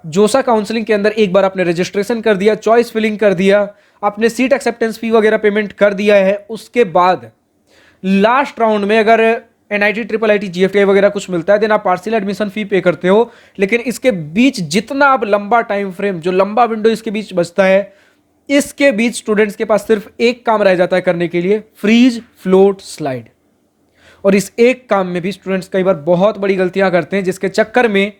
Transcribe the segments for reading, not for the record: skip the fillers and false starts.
जोसा काउंसलिंग के अंदर एक बार आपने रजिस्ट्रेशन कर दिया, चॉइस फिलिंग कर दिया, आपने सीट एक्सेप्टेंस फी वगैरह पेमेंट कर दिया है, उसके बाद लास्ट राउंड में अगर एनआईटी ट्रिपल आईटी जीएफटीआई वगैरह कुछ मिलता है, देन आप पार्शियल एडमिशन फी पे करते हो। लेकिन इसके बीच जितना अब लंबा टाइम फ्रेम, जो लंबा विंडो इसके बीच बचता है, इसके बीच स्टूडेंट्स के पास सिर्फ एक काम रह जाता है करने के लिए, फ्रीज फ्लोट स्लाइड। और इस एक काम में भी स्टूडेंट्स कई बार बहुत बड़ी गलतियां करते हैं, जिसके चक्कर में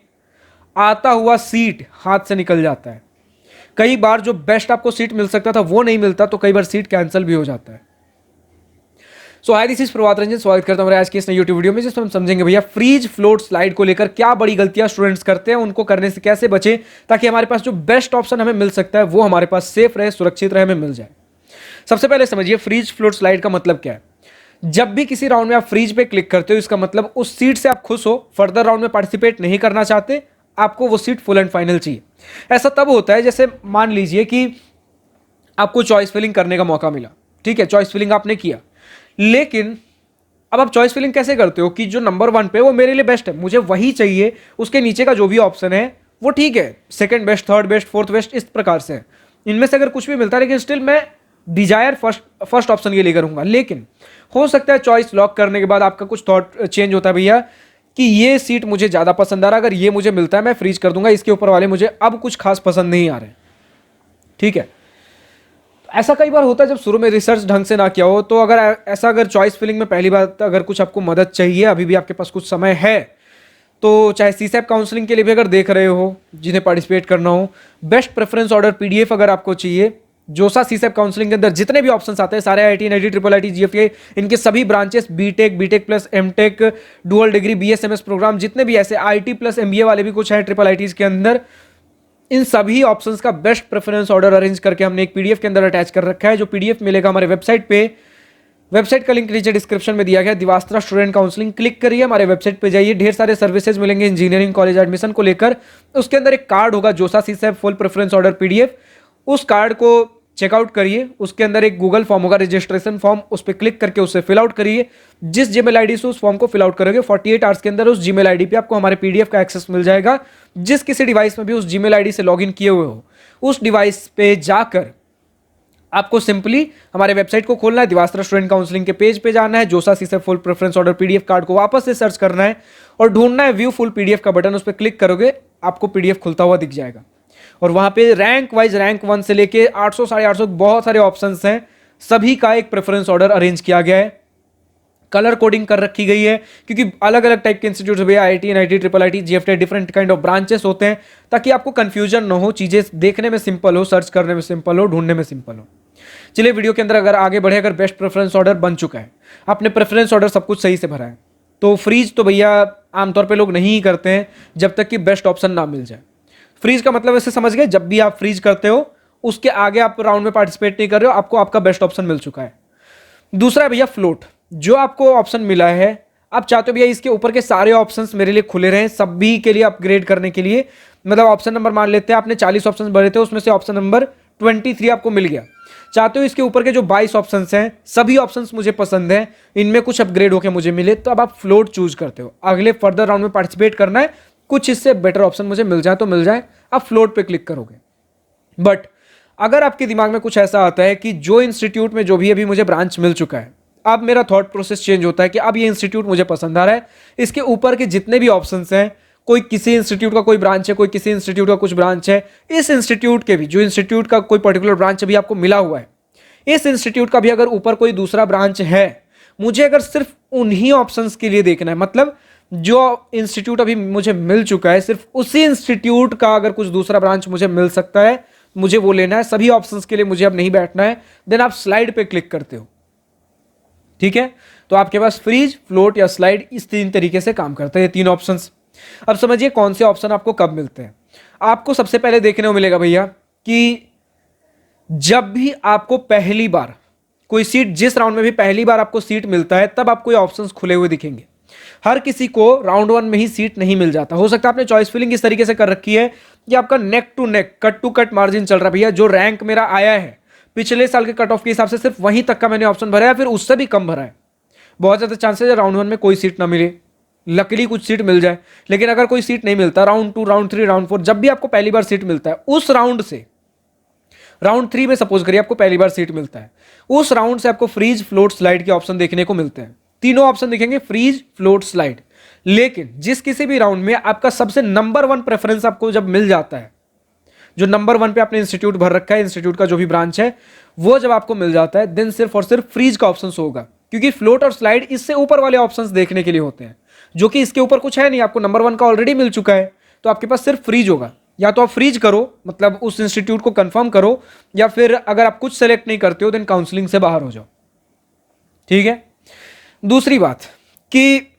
आता हुआ सीट हाथ से निकल जाता है। कई बार जो बेस्ट आपको सीट मिल सकता था वो नहीं मिलता, तो कई बार सीट कैंसिल भी हो जाता है। सो हाय, दिस इज प्रभात रंजन, स्वागत करता हूं आज की इस नई यूट्यूब वीडियो में, जिसमें हम समझेंगे भैया फ्रीज फ्लोट स्लाइड को लेकर क्या बड़ी गलतियां स्टूडेंट्स करते हैं, उनको करने से कैसे बचे, ताकि हमारे पास जो बेस्ट ऑप्शन हमें मिल सकता है वो हमारे पास सेफ रहे, सुरक्षित रहे, हमें मिल जाए। सबसे पहले समझिए फ्रीज फ्लोट स्लाइड का मतलब क्या है। जब भी किसी राउंड में आप फ्रीज पे क्लिक करते हो, इसका मतलब उस सीट से आप खुश हो, फर्दर राउंड में पार्टिसिपेट नहीं करना चाहते, आपको वो सीट फुल एंड फाइनल चाहिए। ऐसा तब होता है जैसे मान लीजिए कि आपको चॉइस फिलिंग करने का मौका मिला, ठीक है, चॉइस फिलिंग आपने किया, लेकिन अब आप चॉइस फिलिंग कैसे करते हो कि जो नंबर 1 पे वो मेरे लिए बेस्ट है, मुझे वही चाहिए, उसके नीचे का जो भी ऑप्शन है वो ठीक है, second best, third best, fourth best, इस प्रकार से इनमें से अगर कुछ भी मिलता है, लेकिन स्टिल मैं डिजायर फर्स्ट ऑप्शन के लिए करूंगा। लेकिन हो सकता है चॉइस लॉक करने के बाद आपका कुछ थॉट चेंज होता है भैया कि ये सीट मुझे ज्यादा पसंद आ रहा है, अगर ये मुझे मिलता है मैं फ्रीज कर दूंगा, इसके ऊपर वाले मुझे अब कुछ खास पसंद नहीं आ रहे, ठीक है। ऐसा कई बार होता है जब शुरू में रिसर्च ढंग से ना किया हो, तो अगर चॉइस फिलिंग में पहली बार अगर कुछ आपको मदद चाहिए, अभी भी आपके पास कुछ समय है, तो चाहे सीसैप काउंसलिंग के लिए भी अगर देख रहे हो, जिन्हें पार्टिसिपेट करना हो, बेस्ट प्रेफरेंस ऑर्डर पीडीएफ अगर आपको चाहिए, जोसा सीसैप काउंसलिंग के अंदर जितने भी ऑप्शंस आते हैं सारे IT, NIT, triple IT, GFTI, इनके सभी branches, BTech, BTech plus MTech, dual degree, BSMS programme, जितने भी ऐसे आईटी प्लस एमबीए वाले भी कुछ हैं ट्रिपल आईटीज के अंदर, इन सभी ऑप्शंस का बेस्ट प्रेफरेंस ऑर्डर अरेंज करके हमने एक पीडीएफ के अंदर अटैच कर रखा है, जो पीडीएफ मिलेगा हमारे वेबसाइट पे। वेबसाइट का लिंक नीचे डिस्क्रिप्शन में दिया गया, दिवास्त्रा स्टूडेंट काउंसलिंग, क्लिक करिए, हमारे वेबसाइट पे जाइए, ढेर सारे सर्विसेज मिलेंगे इंजीनियरिंग कॉलेज एडमिशन को लेकर। उसके अंदर एक कार्ड होगा, जोसा CSAB full preference order PDF, उस कार्ड को चेकआउट करिए। उसके अंदर एक गूगल फॉर्म होगा, रजिस्ट्रेशन फॉर्म, उस पर क्लिक करके उसे फिल आउट करिए। जिस जीमेल आईडी से उस फॉर्म को फिल आउट करोगे, 48 आवर्स के अंदर उस जीमेल आईडी पे आपको हमारे पीडीएफ का एक्सेस मिल जाएगा। जिस किसी डिवाइस में भी उस जीमेल आईडी से लॉगिन किए हुए हो, उस डिवाइस पे जाकर आपको सिंपली हमारे वेबसाइट को खोलना है, दिवास्त्रा स्टूडेंट काउंसलिंग के पेज पे जाना है, JoSAA CSAB full preference order PDF card को वापस से सर्च करना है और ढूंढना है व्यू फुल पीडीएफ का बटन, उस पर क्लिक करोगे आपको पीडीएफ खुलता हुआ दिख जाएगा। और वहां पे रैंक वाइज, रैंक 1 से लेके 800 850 बहुत सारे ऑप्शंस हैं, सभी का एक प्रेफरेंस ऑर्डर अरेंज किया गया है, कलर कोडिंग कर रखी गई है, क्योंकि अलग अलग टाइप के इंस्टीट्यूट भैया, IT, NIT, triple IT, GFTI, different kind of branches होते हैं, ताकि आपको कंफ्यूजन ना हो, चीजें देखने में सिंपल हो, सर्च करने में सिंपल हो, ढूंढने में सिंपल हो। चलिए वीडियो के अंदर अगर आगे बढ़े, अगर बेस्ट प्रेफरेंस ऑर्डर बन चुका है, आपने प्रेफरेंस ऑर्डर सब कुछ सही से भरा है, तो फ्रीज तो भैया आमतौर पर लोग नहीं करते हैं जब तक कि बेस्ट ऑप्शन ना मिल जाए। फ्रीज का मतलब ऐसे समझ गए, जब भी आप फ्रीज करते हो उसके आगे आप राउंड में पार्टिसिपेट नहीं कर रहे हो, आपको आपका बेस्ट ऑप्शन मिल चुका है। दूसरा है भैया फ्लोट, जो आपको ऑप्शन मिला है, आप चाहते हो भैया इसके ऊपर के सारे ऑप्शंस मेरे लिए खुले रहें, सभी के लिए अपग्रेड करने के लिए, मतलब ऑप्शन नंबर मान लेते हैं आपने 40 ऑप्शन भरे थे, उसमें से ऑप्शन नंबर 23 आपको मिल गया, चाहते हो इसके ऊपर के जो 22 ऑप्शंस हैं, सभी ऑप्शंस मुझे पसंद हैं, इनमें कुछ अपग्रेड होकर मुझे मिले, तो अब आप फ्लोट चूज करते हो, अगले फर्दर राउंड में पार्टिसिपेट करना है, कुछ इससे बेटर ऑप्शन मुझे मिल जाए तो मिल जाए, आप फ्लोट पे क्लिक करोगे। बट अगर आपके दिमाग में कुछ ऐसा आता है कि जो इंस्टीट्यूट में जो भी अभी मुझे ब्रांच मिल चुका है, अब मेरा थॉट प्रोसेस चेंज होता है कि अब ये इंस्टीट्यूट मुझे पसंद आ रहा है, इसके ऊपर के जितने भी ऑप्शंस हैं, कोई किसी इंस्टीट्यूट का कोई ब्रांच है, कोई किसी इंस्टीट्यूट का कुछ ब्रांच है, इस इंस्टीट्यूट के भी, जो इंस्टीट्यूट का कोई पर्टिकुलर ब्रांच अभी आपको मिला हुआ है, इस इंस्टीट्यूट का भी अगर ऊपर कोई दूसरा ब्रांच है, मुझे अगर सिर्फ उन्हीं ऑप्शंस के लिए देखना है, मतलब जो इंस्टीट्यूट अभी मुझे मिल चुका है, सिर्फ उसी इंस्टीट्यूट का अगर कुछ दूसरा ब्रांच मुझे मिल सकता है, मुझे वो लेना है, सभी ऑप्शंस के लिए मुझे अब नहीं बैठना है, देन आप स्लाइड पे क्लिक करते हो, ठीक है। तो आपके पास फ्रीज, फ्लोट या स्लाइड इस 3 तरीके से काम करते हैं, 3 ऑप्शंस। अब समझिए कौन से ऑप्शन आपको कब मिलते हैं। आपको सबसे पहले देखने को मिलेगा भैया कि जब भी आपको पहली बार कोई सीट, जिस राउंड में भी पहली बार आपको सीट मिलता है, तब आपको ये ऑप्शंस खुले हुए दिखेंगे। हर किसी को राउंड 1 में ही सीट नहीं मिल जाता, हो सकता है आपने चॉइस फिलिंग इस तरीके से कर रखी है कि आपका neck to neck, cut to cut margin चल रहा है भैया, जो रैंक मेरा आया है पिछले साल के कट ऑफ के हिसाब से सिर्फ वहीं तक का मैंने ऑप्शन भरा है, फिर उससे भी कम भरा है, बहुत ज्यादा चांसेस है राउंड 1 में कोई सीट ना मिले। लकीली कुछ सीट मिल जाए। लेकिन अगर कोई सीट नहीं मिलता, राउंड 2, राउंड 3, राउंड 4, जब भी आपको पहली बार सीट मिलता है उस राउंड से, राउंड 3 में सपोज करिए आपको पहली बार सीट मिलता है, उस राउंड से आपको फ्रीज, फ्लोट, स्लाइड के ऑप्शन देखने को मिलते हैं। तीनों ऑप्शन दिखेंगे, फ्रीज, फ्लोट, स्लाइड। लेकिन जिस किसी भी राउंड में आपका सबसे नंबर 1 प्रेफरेंस आपको जब मिल जाता है, जो नंबर 1 पे आपने इंस्टीट्यूट भर रखा है, इंस्टीट्यूट का जो भी ब्रांच है, वो जब आपको मिल जाता है, देन सिर्फ और सिर्फ फ्रीज का ऑप्शन होगा। क्योंकि फ्लोट और स्लाइड इससे ऊपर वाले ऑप्शंस देखने के लिए होते हैं, जो कि इसके ऊपर कुछ है नहीं, आपको नंबर 1 का ऑलरेडी मिल चुका है, तो आपके पास सिर्फ फ्रीज होगा। या तो आप फ्रीज करो, मतलब उस इंस्टीट्यूट को कंफर्म करो, या फिर अगर आप कुछ सेलेक्ट नहीं करते हो देन काउंसलिंग से बाहर हो जाओ। ठीक है। दूसरी बात कि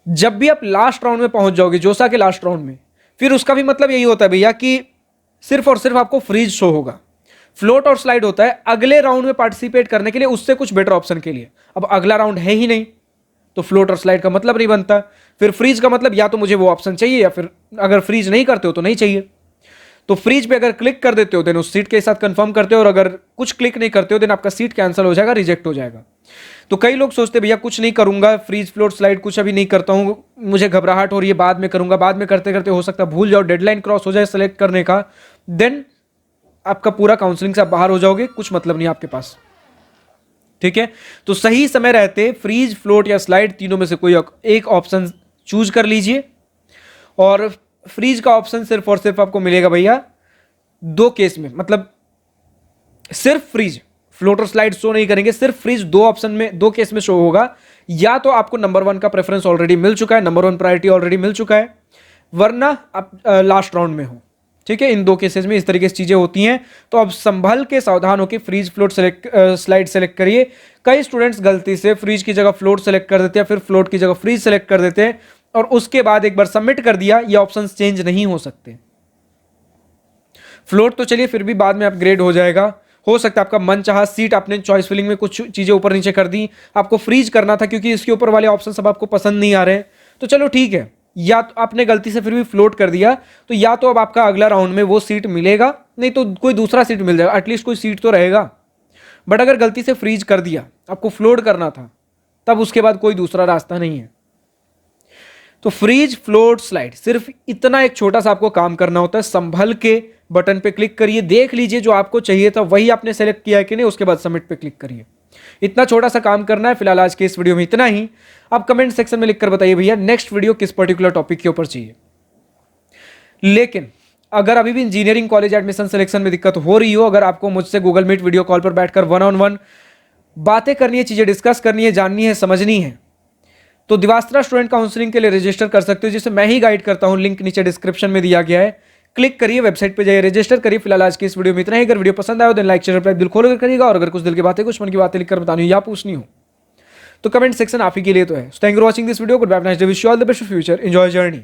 जब भी आप लास्ट राउंड में पहुंच जाओगे, जोसा के लास्ट राउंड में, फिर उसका भी मतलब यही होता है भैया कि सिर्फ और सिर्फ आपको फ्रीज शो होगा। फ्लोट और स्लाइड होता है अगले राउंड में पार्टिसिपेट करने के लिए, उससे कुछ बेटर ऑप्शन के लिए। अब अगला राउंड है ही नहीं, तो फ्लोट और स्लाइड का मतलब नहीं बनता। फिर फ्रीज का मतलब या तो मुझे वो ऑप्शन चाहिए, या फिर अगर फ्रीज नहीं करते हो तो नहीं चाहिए। तो फ्रीज पे अगर क्लिक कर देते हो देन उस सीट के साथ कंफर्म करते हो, और अगर कुछ क्लिक नहीं करते हो देन आपका सीट कैंसिल हो जाएगा, रिजेक्ट हो जाएगा। तो कई लोग सोचते भैया कुछ नहीं करूंगा, फ्रीज, फ्लोट, स्लाइड कुछ अभी नहीं करता हूं, मुझे घबराहट हो रही है, बाद में करूंगा। बाद में करते करते हो सकता है भूल जाओ, डेडलाइन क्रॉस हो जाए सेलेक्ट करने का, देन आपका पूरा काउंसलिंग से आप बाहर हो जाओगे, कुछ मतलब नहीं आपके पास। ठीक है। तो सही समय रहते फ्रीज, फ्लोट या स्लाइड तीनों में से कोई एक ऑप्शन चूज कर लीजिए। और फ्रीज का ऑप्शन सिर्फ और सिर्फ आपको मिलेगा भैया 2 केस में, मतलब सिर्फ फ्रीज, फ्लोट और स्लाइड शो नहीं करेंगे, सिर्फ फ्रीज 2 ऑप्शन में, 2 केस में शो होगा। या तो आपको नंबर 1 का प्रेफरेंस ऑलरेडी मिल चुका है, नंबर 1 प्रायोरिटी ऑलरेडी मिल चुका है, वरना आप लास्ट राउंड में हो। ठीक है। इन 2 केसेस में इस तरीके से चीजें होती हैं। तो अब संभल के, सावधान होकर फ्रीज, फ्लोट स्लाइड सेलेक्ट करिए। कई स्टूडेंट्स गलती से फ्रीज की जगह फ्लोट सेलेक्ट कर देते हैं, फिर फ्लोट की जगह फ्रीज सेलेक्ट कर देते हैं, और उसके बाद एक बार सबमिट कर दिया, ये ऑप्शन चेंज नहीं हो सकते। फ्लोट तो चलिए फिर भी बाद में अपग्रेड हो जाएगा, हो सकता है आपका मन चाहा सीट, आपने चॉइस फिलिंग में कुछ चीजें ऊपर नीचे कर दी, आपको फ्रीज करना था क्योंकि इसके ऊपर वाले ऑप्शन सब आपको पसंद नहीं आ रहे, तो चलो ठीक है। या तो आपने गलती से फिर भी फ्लोट कर दिया, तो या तो अब आपका अगला राउंड में वो सीट मिलेगा, नहीं तो कोई दूसरा सीट मिल जाएगा, एटलीस्ट कोई सीट तो रहेगा। बट अगर गलती से फ्रीज कर दिया, आपको फ्लोट करना था, तब उसके बाद कोई दूसरा रास्ता नहीं है। तो फ्रीज, फ्लोट, स्लाइड, सिर्फ इतना एक छोटा सा आपको काम करना होता है। संभल के बटन पे क्लिक करिए, देख लीजिए जो आपको चाहिए था वही आपने सेलेक्ट किया है कि नहीं, उसके बाद सबमिट पे क्लिक करिए। इतना छोटा सा काम करना है। फिलहाल आज के इस वीडियो में इतना ही। आप कमेंट सेक्शन में लिखकर बताइए भैया नेक्स्ट वीडियो किस पर्टिकुलर टॉपिक के ऊपर चाहिए। लेकिन अगर अभी भी इंजीनियरिंग कॉलेज एडमिशन सिलेक्शन में दिक्कत हो रही हो, अगर आपको मुझसे गूगल मीट वीडियो कॉल पर बैठकर 1-on-1 बातें करनी है, चीजें डिस्कस करनी है, जाननी है, समझनी है, तो दिवास्त्रा स्टूडेंट काउंसलिंग के लिए रजिस्टर कर सकते हो, जिसे मैं ही गाइड करता हूं। लिंक नीचे डिस्क्रिप्शन में दिया गया है, क्लिक करिए, वेबसाइट पे जाइए, रजिस्टर करिए। फिलहाल आज की इस वीडियो में इतना ही। अगर वीडियो पसंद आया हो देन लाइक, शेयर, सब्सक्राइब दिल खोलकर करिएगा। और अगर कुछ दिल की बातें, कुछ मन की बातें लिखकर बतानी हो या पूछनी हो तो कमेंट सेक्शन आप ही के लिए तो है। Thank you for watching this video. Goodbye, nice day, wish you all the best for future, enjoy journey.